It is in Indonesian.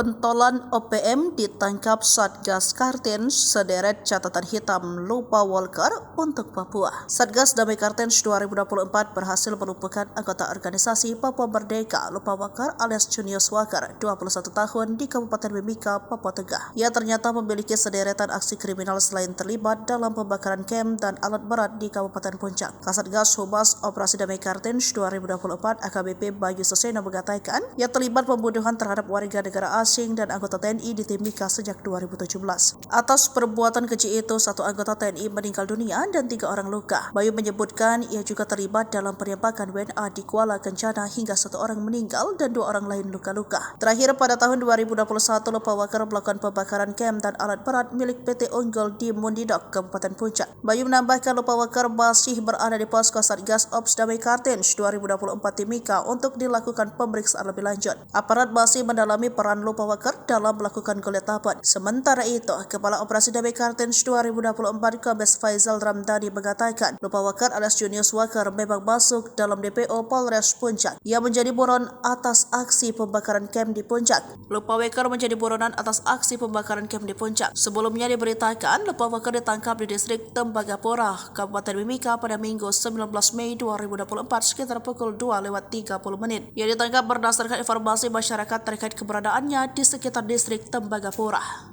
Pentolan OPM ditangkap Satgas Kartens, sederet catatan hitam lupa Walker untuk Papua. Satgas Damai Kartens 2024 berhasil melumpuhkan anggota organisasi Papua Merdeka lupa Walker alias Junius Walker, 21 tahun di Kabupaten Mimika, Papua Tengah. Ia ternyata memiliki sederetan aksi kriminal selain terlibat dalam pembakaran kamp dan alat berat di Kabupaten Puncak. Kasatgas Humas Operasi Damai Kartens 2024 AKBP Bayu Suseno mengatakan ia terlibat pembunuhan terhadap warga negara asing dan anggota TNI di Timika sejak 2017. Atas perbuatan keji itu, satu anggota TNI meninggal dunia dan 3 orang luka. Bayu menyebutkan ia juga terlibat dalam penembakan WNA di Kuala Kencana hingga 1 orang meninggal dan 2 orang lain luka-luka. Terakhir pada tahun 2021, Lupa Walker melakukan pembakaran kamp dan alat berat milik PT Unggul di Mundidok, Kabupaten Puncak. Bayu menambahkan Lupa Walker masih berada di posko Satgas Ops Damai Kartens 2024 Timika untuk dilakukan pemeriksaan lebih lanjut. Aparat masih mendalami peran Lupa Walker dalam melakukan geletapan. Sementara itu, Kepala Operasi Damai Kartens 2024 Kombes Faizal Ramdhani mengatakan Lupa Walker alias Junius Walker memang masuk dalam DPO Polres Puncak. Ia menjadi buron atas aksi pembakaran kamp di Puncak. Lupa Walker menjadi buronan atas aksi pembakaran kamp di Puncak. Sebelumnya diberitakan Lupa Walker ditangkap di distrik Tembagapura, Kabupaten Mimika pada Minggu 19 Mei 2024 sekitar pukul 2:30 menit. Ia ditangkap berdasarkan informasi masyarakat terkait keberadaannya di sekitar distrik Tembagapura.